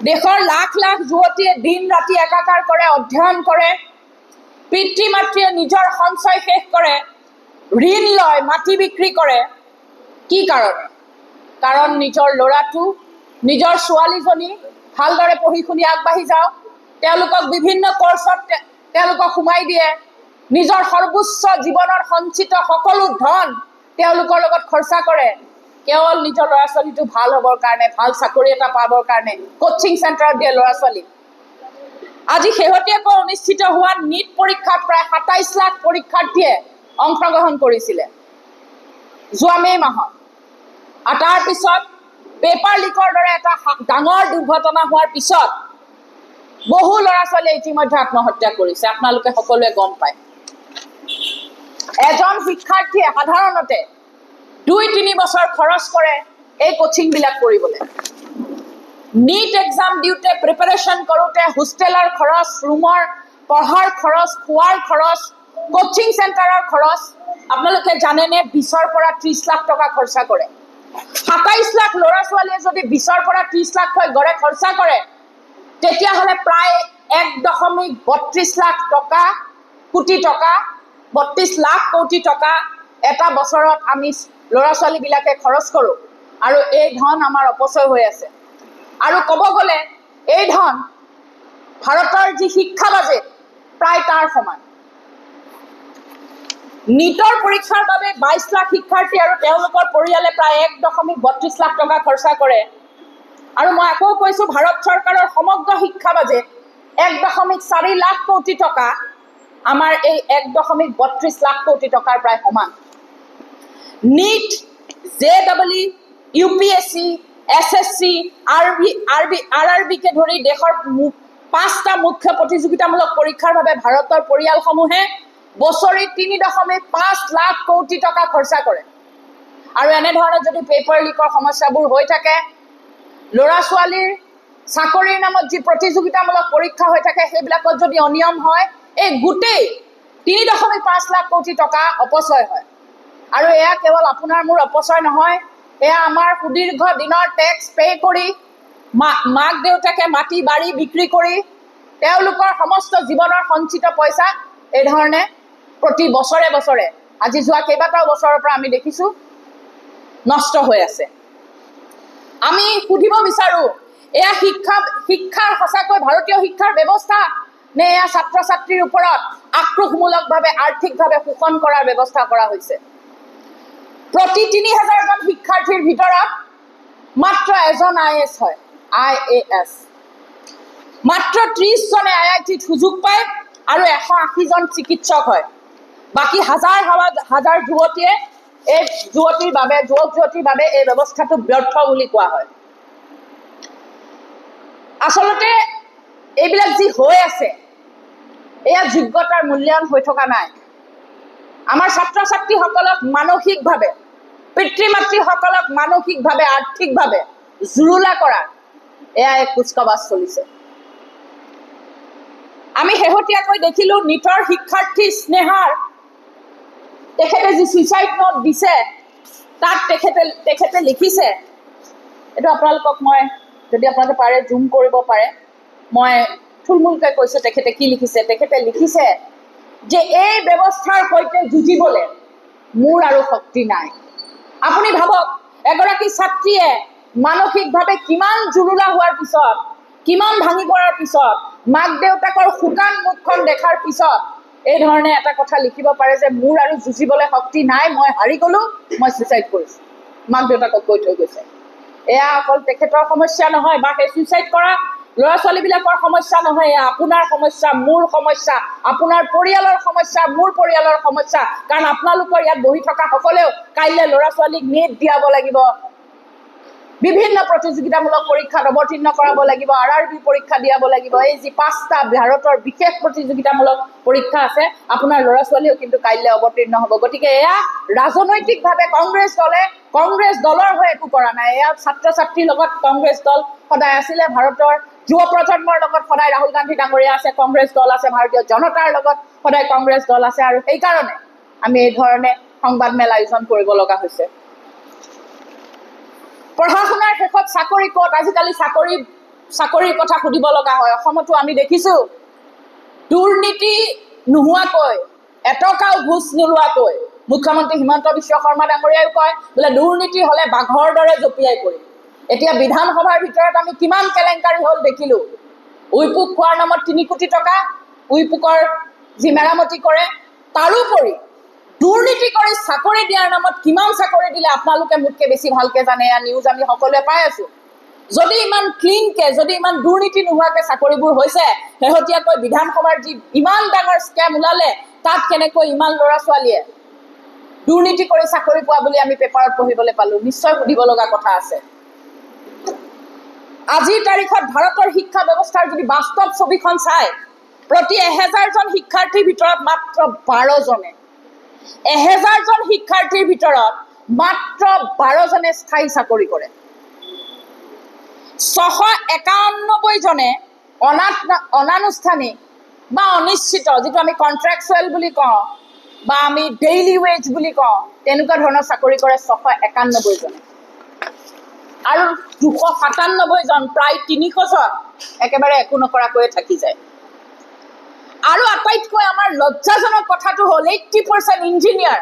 দেশৰ লাখ লাখ যুৱতীয়ে দিন ৰাতি একাকাৰ কৰে, অধ্যয়ন কৰে, পিতৃ মাতৃয়ে নিজৰ সঞ্চয় শেষ কৰে, ঋণ লয়, মাটি বিক্ৰী কৰে। কি কাৰণে? কাৰণ নিজৰ ল'ৰাটো, নিজৰ ছোৱালীজনী ভালদৰে পঢ়ি শুনি আগবাঢ়ি যাওক, তেওঁলোকক বিভিন্ন কোৰ্চত তেওঁলোকক সোমাই দিয়ে, নিজৰ সৰ্বোচ্চ জীৱনৰ সঞ্চিত সকলো ধন তেওঁলোকৰ লগত খৰচা কৰে, কেৱল নিজৰ ল'ৰা ছোৱালীটো ভাল হ'বৰ কাৰণে, ভাল চাকৰি এটা পাবৰ কাৰণে কোচিং চেণ্টাৰত দিয়ে ল'ৰা ছোৱালী। আজি শেহতীয়াকৈ অনুষ্ঠিত হোৱা নীট পৰীক্ষাত প্ৰায় ২৭ লাখ পৰীক্ষাৰ্থীয়ে অংশগ্ৰহণ কৰিছিলে যোৱা মে' মাহত। আৰু তাৰ পিছত পেপাৰ লিকৰ দৰে এটা ডাঙৰ দুৰ্ঘটনা হোৱাৰ পিছত বহু ল'ৰা ছোৱালীয়ে ইতিমধ্যে আত্মহত্যা কৰিছে। আপোনালোকে সকলোৱে গম পায়। এজন শিক্ষাৰ্থীয়ে সাধাৰণতে ২-৩ বছৰ খৰচ কৰে এই কোচিংবিলাক কৰিবলৈ। নীট এক্সাম দিওঁতে, প্ৰিপাৰেশ্যন কৰোঁতে হোষ্টেলৰ খৰচ, ৰুমৰ পঢ়াৰ খৰচ, খোৱাৰ খৰচ, কোচিং চেণ্টাৰৰ খৰচ আপোনালোকে জানেনে? ২০ৰ পৰা ৩০ লাখ টকা খৰচা কৰে। ২৭ লাখ ল'ৰা ছোৱালীয়ে যদি ২০ৰ পৰা ৩০ লাখ হৈ গড়ে খৰচা কৰে, তেতিয়াহ'লে প্ৰায় ১.৩২ লাখ টকা, কোটি টকা, ৩২ লাখ কোটি টকা এটা বছৰত আমি ল'ৰা ছোৱালীবিলাকে খৰচ কৰোঁ। আৰু এই ধন আমাৰ অপচয় হৈ আছে। আৰু ক'ব গ'লে এই ধন ভাৰতৰ যি শিক্ষা বাজেট প্ৰায় তাৰ সমান। নীটৰ পৰীক্ষাৰ বাবে ২২ লাখ শিক্ষাৰ্থী আৰু তেওঁলোকৰ পৰিয়ালে প্ৰায় ১.৩২ লাখ টকা খৰচা কৰে। আৰু মই আকৌ কৈছোঁ, ভাৰত চৰকাৰৰ সমগ্ৰ শিক্ষা বাজেট ১.৪ লাখ কোটি টকা আমাৰ এই ১.৩২ লাখ কোটি টকাৰ প্ৰায় সমান। নীট, JEE, UPSC, SSC, RRBকে ধৰি দেশৰ ৫টা মুখ্য প্ৰতিযোগিতামূলক পৰীক্ষাৰ বাবে ভাৰতৰ পৰিয়ালসমূহে বছৰি ৩.৫ লাখ কোটি টকা খৰচা কৰে। আৰু এনেধৰণে যদি পেপাৰ লিকৰ সমস্যাবোৰ হৈ থাকে, ল'ৰা ছোৱালীৰ চাকৰিৰ নামত যি প্ৰতিযোগিতামূলক পৰীক্ষা হৈ থাকে, সেইবিলাকত যদি অনিয়ম হয়, এই গোটেই ৩.৫ লাখ কোটি টকা অপচয় হয়। আৰু এয়া কেৱল আপোনাৰ মোৰ অপচয় নহয়, এয়া আমাৰ সুদীৰ্ঘ দিনৰ টেক্স পে' কৰি, মাক দেউতাকে মাটি বাৰী বিক্ৰী কৰি, তেওঁলোকৰ সমস্ত জীৱনৰ সঞ্চিত পইচা এই ধৰণে প্ৰতি বছৰে বছৰে, আজি যোৱা কেইবাটাও বছৰৰ পৰা আমি দেখিছোঁ, নষ্ট হৈ আছে। আমি সুধিব বিচাৰোঁ, এয়া শিক্ষাৰ সঁচাকৈ ভাৰতীয় শিক্ষাৰ ব্যৱস্থা নে এয়া ছাত্ৰ ছাত্ৰীৰ ওপৰত আক্ৰোশমূলকভাৱে আৰ্থিকভাৱে শোষণ কৰাৰ ব্যৱস্থা কৰা হৈছে? প্ৰতি ৩,০০০জন শিক্ষাৰ্থীৰ ভিতৰত মাত্ৰ এজন IAS হয়, IAS। মাত্ৰ ৩০জনে IITত সুযোগ পায় আৰু ১৮০জন চিকিৎসক হয়। বাকী হাজাৰ হাজাৰ যুৱক যুৱতীৰ বাবে এই ব্যৱস্থাটো ব্যৰ্থ বুলি কোৱা হয়। আচলতে এইবিলাক যি হৈ আছে, এয়া যোগ্যতাৰ মূল্যায়ন হৈ থকা নাই। আমাৰ ছাত্ৰ ছাত্ৰীসকলক মানসিকভাৱে, পিতৃ মাতৃসকলক মানসিকভাৱে, আৰ্থিকভাৱে জুৰুলা কৰাৰ এয়া এক কুচকাৱাজ চলিছে। আমি শেহতীয়াকৈ দেখিলোঁ নীটৰ শিক্ষাৰ্থী স্নেহাৰ তেখেতে যি ছুইচাইড নোট দিছে, তাত তেখেতে লিখিছে, এইটো আপোনালোকক মই যদি আপোনালোকে পাৰে জুম কৰিব পাৰে, মই থুলমূলকৈ কৈছোঁ তেখেতে কি লিখিছে। তেখেতে লিখিছে যে এই ব্যৱস্থাৰ সৈতে যুঁজিবলৈ মোৰ আৰু শক্তি নাই। আপুনি ভাবক, এগৰাকী ছাত্ৰীয়ে মানসিকভাৱে কিমান জুৰুলা হোৱাৰ পিছত, কিমান ভাঙি পৰাৰ পিছত, মাক দেউতাকৰ শুকান মুখখন দেখাৰ পিছত এই ধৰণে এটা কথা লিখিব পাৰে যে মোৰ আৰু যুঁজিবলৈ শক্তি নাই, মই হাৰি গ'লোঁ, মই ছুইচাইড কৰিছোঁ, মাক দেউতাকক কৈ থৈ গৈছে। এয়া অকল তেখেতৰ সমস্যা নহয়, বা সেই ছুইচাইড কৰা ল'ৰা ছোৱালীবিলাকৰ সমস্যা নহয়, এয়া আপোনাৰ সমস্যা, মোৰ সমস্যা, আপোনাৰ পৰিয়ালৰ সমস্যা, মোৰ পৰিয়ালৰ সমস্যা। কাৰণ আপোনালোকৰ ইয়াত বহি থকা সকলেও কাইলৈ ল'ৰা ছোৱালীক নীট দিয়াব লাগিব, বিভিন্ন প্ৰতিযোগিতামূলক পৰীক্ষাত অৱতীৰ্ণ কৰাব লাগিব, RRB পৰীক্ষা দিয়াব লাগিব। এই যি 5টা ভাৰতৰ বিশেষ প্ৰতিযোগিতামূলক পৰীক্ষা আছে, আপোনাৰ ল'ৰা ছোৱালীও কিন্তু কাইলৈ অৱতীৰ্ণ হ'ব। গতিকে এয়া ৰাজনৈতিকভাৱে কংগ্ৰেছ দলৰ হৈ একো কৰা নাই। এয়া ছাত্ৰ ছাত্ৰীৰ লগত কংগ্ৰেছ দল সদায় আছিলে, ভাৰতৰ যুৱ প্ৰজন্মৰ লগত সদায় ৰাহুল গান্ধী ডাঙৰীয়া আছে, কংগ্ৰেছ দল আছে, ভাৰতীয় জনতাৰ লগত সদায় কংগ্ৰেছ দল আছে। আৰু সেইকাৰণে আমি এই ধৰণে সংবাদ মেল আয়োজন কৰিব লগা হৈছে। পঢ়া শুনাৰ শেষত চাকৰি ক'ত? আজিকালি চাকৰি চাকৰিৰ কথা সুধিব লগা হয়। অসমতো আমি দেখিছোঁ দুৰ্নীতি নোহোৱাকৈ, এটকাও ঘোচ নোলোৱাকৈ মুখ্যমন্ত্ৰী হিমন্ত বিশ্ব শৰ্মা ডাঙৰীয়াই কয় বোলে দুৰ্নীতি হ'লে বাঘৰ দৰে জঁপিয়াই পৰিম। এতিয়া বিধানসভাৰ ভিতৰত আমি কিমান কেলেংকাৰী হ'ল দেখিলোঁ। উইপুক খোৱাৰ নামত 3 কোটি টকা, উইপুকৰ যি মেৰামতি কৰে, তাৰোপৰি দুৰ্নীতি কৰি চাকৰি দিয়াৰ নামত কিমান চাকৰি দিলে আপোনালোকে মোতকৈ বেছি ভালকৈ জানে। এয়া নিউজ আমি সকলোৱে পাই আছোঁ। যদি ইমান ক্লিনকে, যদি ইমান দুৰ্নীতি নোহোৱাকৈ চাকৰিবোৰ হৈছে, শেহতীয়াকৈ বিধানসভাৰ যি ইমান ডাঙৰ স্কেম ওলালে, তাত কেনেকৈ ইমান ল'ৰা ছোৱালীয়ে দুৰ্নীতি কৰি চাকৰি পোৱা বুলি আমি পেপাৰত পঢ়িবলৈ পালোঁ। নিশ্চয় সুধিব লগা কথা আছে। আজিৰ তাৰিখত ভাৰতৰ শিক্ষা ব্যৱস্থাৰ যদি বাস্তৱ ছবিখন চায়, প্ৰতি 1000জন শিক্ষাৰ্থীৰ ভিতৰত মাত্ৰ 12জনে, 1000জন শিক্ষাৰ্থীৰ ভিতৰত মাত্ৰ 12জনে স্থায়ী চাকৰি কৰে। 691জনে অনানুষ্ঠানিক বা অনিশ্চিত, যিটো আমি কণ্ট্ৰেকচুৱেল বুলি কওঁ বা আমি ডেইলি ৱেজ বুলি কওঁ, তেনেকুৱা ধৰণৰ চাকৰি কৰে 691জনে। আৰু 297জন, প্ৰায় 300জন একেবাৰে একো নকৰাকৈয়ে থাকি যায়। আৰু আটাইতকৈ আমাৰ লজ্জাজনক কথাটো হ'ল 80% ইঞ্জিনিয়াৰ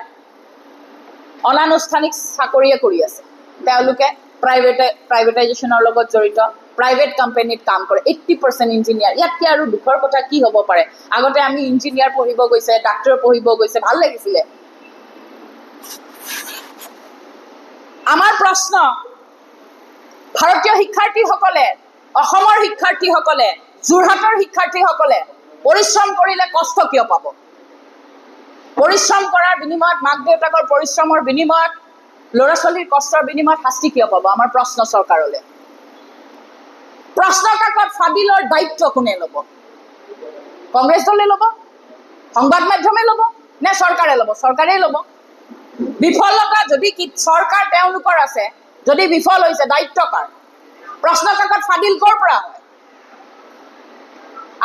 অনানুষ্ঠানিক চাকৰিয়ে কৰি আছে। তেওঁলোকে প্ৰাইভেটাইজেশ্যনৰ লগত জড়িত, প্ৰাইভেট কোম্পানীত কাম কৰে। 80% ইঞ্জিনিয়াৰ। ইয়াতকৈ আৰু দুখৰ কথা কি হ'ব পাৰে? আগতে আমি ইঞ্জিনিয়াৰ পঢ়িব গৈছে, ডাক্তৰ পঢ়িব গৈছে, ভাল লাগিছিলে। আমাৰ প্ৰশ্ন, ভাৰতীয় শিক্ষাৰ্থীসকলে, অসমৰ শিক্ষাৰ্থীসকলে, যোৰহাটৰ শিক্ষাৰ্থীসকলে পৰিশ্ৰম কৰিলে কষ্ট কিয় পাব? পৰিশ্ৰম কৰাৰ বিনিময়ত, মাক দেউতাকৰ পৰিশ্ৰমৰ বিনিময়ত, ল'ৰা ছোৱালীৰ কষ্টৰ বিনিময়ত শাস্তি কিয় পাব? আমাৰ প্ৰশ্ন চৰকাৰলৈ। প্ৰশ্ন কাকত ফাদিলৰ দায়িত্ব কোনে ল'ব? কংগ্ৰেছ দলে ল'ব? সংবাদ মাধ্যমে ল'ব? নে চৰকাৰে ল'ব? চৰকাৰেই ল'ব। বিফলতা যদি চৰকাৰ তেওঁলোকৰ আছে, যদি বিফল হৈছে, দায়িত্ব কাৰ? প্ৰশ্ন কাকত ফাদিল ক'ৰ পৰা হয়?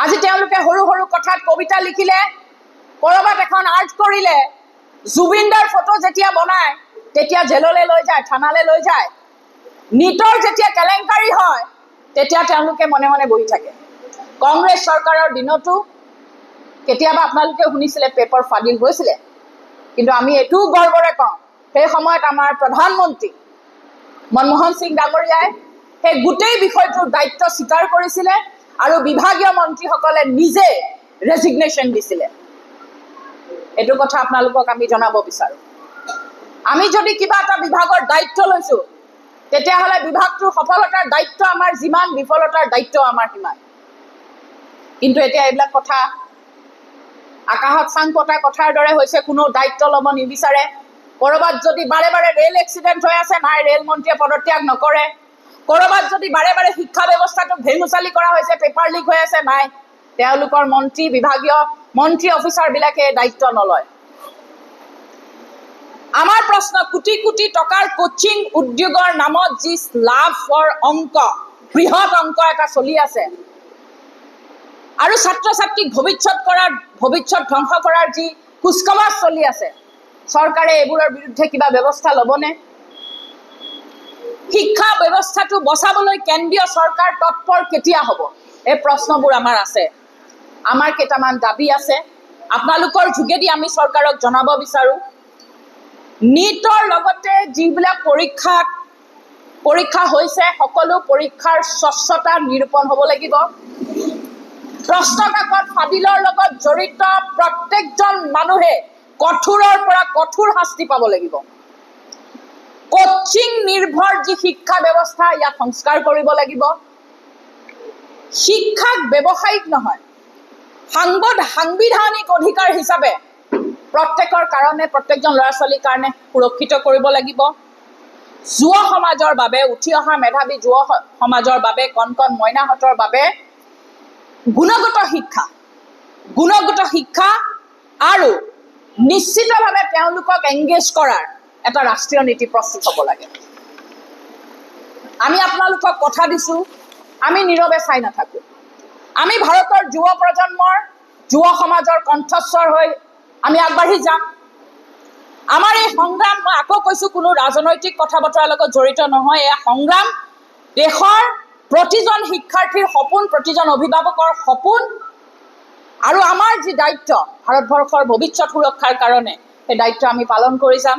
আজি তেওঁলোকে সৰু সৰু কথাত কবিতা লিখিলে, ক'ৰবাত এখন আৰ্ট কৰিলে, জুবিনদাৰ ফটো যেতিয়া বনায় তেতিয়া জেললৈ লৈ যায়, থানালৈ লৈ যায়। নিটৰ যেতিয়া কেলেংকাৰী হয় তেতিয়া তেওঁলোকে মনে মনে বহি থাকে। কংগ্ৰেছ চৰকাৰৰ দিনতো কেতিয়াবা আপোনালোকে শুনিছিলে পেপাৰ ফাদিল হৈছিলে, কিন্তু আমি এইটোও গৰ্বৰে কওঁ, সেই সময়ত আমাৰ প্ৰধানমন্ত্ৰী মনমোহন সিং ডাঙৰীয়াই সেই গোটেই বিষয়টোৰ দায়িত্ব স্বীকাৰ কৰিছিলে আৰু বিভাগীয় মন্ত্ৰীসকলে নিজে ৰেজিগনেশ্যন দিছিলে। এইটো কথা আপোনালোকক আমি জনাব বিচাৰোঁ। আমি যদি কিবা এটা বিভাগৰ দায়িত্ব লৈছোঁ, তেতিয়াহ'লে বিভাগটোৰ সফলতাৰ দায়িত্ব আমাৰ যিমান, বিফলতাৰ দায়িত্ব আমাৰ সিমান। কিন্তু এতিয়া এইবিলাক কথা আকাশত চাং পতা কথাৰ দৰে হৈছে, কোনো দায়িত্ব ল'ব নিবিচাৰে। ক'ৰবাত যদি বাৰে বাৰে ৰেল এক্সিডেণ্ট হৈ আছে, নাই ৰেল মন্ত্ৰীয়ে পদত্যাগ নকৰে। ক'ৰবাত যদি বাৰে বাৰে শিক্ষা ব্যৱস্থাটোক ভেঙুচালি কৰা হৈছে, পেপাৰ লিক হৈ আছে, নাই তেওঁলোকৰ মন্ত্ৰী, বিভাগীয় মন্ত্ৰী অফিচাৰবিলাকে দায়িত্ব নলয়। আমাৰ প্ৰশ্ন, কোটি কোটি টকাৰ কোচিং উদ্যোগৰ নামত যি লাভৰ অংক, বৃহৎ অংক এটা চলি আছে, আৰু ছাত্ৰ ছাত্ৰীক ভৱিষ্যত ধ্বংস কৰাৰ যি কুচকাৱাজ চলি আছে, চৰকাৰে এইবোৰৰ বিৰুদ্ধে কিবা ব্যৱস্থা ল'বনে? শিক্ষা ব্যৱস্থাটো বচাবলৈ কেন্দ্ৰীয় চৰকাৰ তৎপৰ কেতিয়া হ'ব? এই প্ৰশ্নবোৰ আমাৰ আছে। আমাৰ কেইটামান দাবী আছে, আপোনালোকৰ যোগেদি আমি চৰকাৰক জনাব বিচাৰোঁ। নিটৰ লগতে যিবিলাক পৰীক্ষা হৈছে, সকলো পৰীক্ষাৰ স্বচ্ছতা নিৰূপণ হ'ব লাগিব। প্ৰশ্ন কাকত ফাদিলৰ লগত জড়িত প্ৰত্যেকজন মানুহে কঠোৰৰ পৰা কঠোৰ শাস্তি পাব লাগিব। কোচিং নিৰ্ভৰ যি শিক্ষা ব্যৱস্থা, ইয়াক সংস্কাৰ কৰিব লাগিব। শিক্ষাক ব্যৱসায়িক নহয়, সাংবিধানিক অধিকাৰ হিচাপে প্ৰত্যেকৰ কাৰণে, প্ৰত্যেকজন ল'ৰা ছোৱালীৰ কাৰণে সুৰক্ষিত কৰিব লাগিব। যুৱ সমাজৰ বাবে, উঠি অহা মেধাৱী যুৱ সমাজৰ বাবে, কণ কণ মইনাহঁতৰ বাবে গুণগত শিক্ষা আৰু নিশ্চিতভাৱে তেওঁলোকক এংগেজ কৰাৰ এটা ৰাষ্ট্ৰীয় নীতি প্ৰস্তুত হ'ব লাগে। আমি আপোনালোকক কথা দিছোঁ, আমি নীৰৱে চাই নাথাকোঁ। আমি ভাৰতৰ যুৱ প্ৰজন্মৰ, যুৱ সমাজৰ কণ্ঠস্বৰ হৈ আমি আগবাঢ়ি যাম। আমাৰ এই সংগ্ৰাম, মই আকৌ কৈছোঁ, কোনো ৰাজনৈতিক কথা বতৰাৰ লগত জড়িত নহয়। এয়া সংগ্ৰাম দেশৰ প্ৰতিজন শিক্ষাৰ্থীৰ সপোন, প্ৰতিজন অভিভাৱকৰ সপোন আৰু আমাৰ যি দায়িত্ব ভাৰতবৰ্ষৰ ভৱিষ্যত সুৰক্ষাৰ কাৰণে, সেই দায়িত্ব আমি পালন কৰি যাম।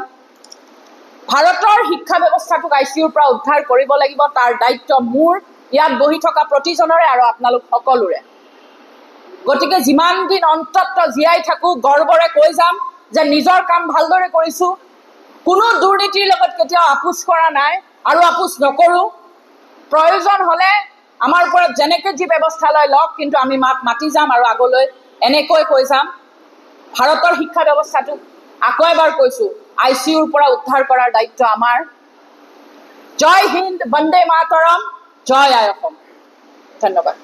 ভাৰতৰ শিক্ষা ব্যৱস্থাটোক ICUৰ পৰা উদ্ধাৰ কৰিব লাগিব, তাৰ দায়িত্ব মোৰ, ইয়াত বহি থকা প্ৰতিজনৰে আৰু আপোনালোক সকলোৰে। গতিকে যিমান দিন অন্তত জীয়াই থাকোঁ গৰ্বৰে কৈ যাম যে নিজৰ কাম ভালদৰে কৰিছোঁ, কোনো দুৰ্নীতিৰ লগত কেতিয়াও আপোচ কৰা নাই আৰু আপোচ নকৰোঁ। প্ৰয়োজন হ'লে আমাৰ ওপৰত যেনেকৈ যি ব্যৱস্থা লয় লওক, কিন্তু আমি মাতি যাম আৰু আগলৈ এনেকৈ কৈ যাম। ভাৰতৰ শিক্ষা ব্যৱস্থাটোক আকৌ এবাৰ কৈছোঁ, ICUৰ পৰা উদ্ধাৰ কৰাৰ দায়িত্ব আমাৰ। জয় হিন্দ, বন্দে মাতৰম, জয় আই অসম। ধন্যবাদ।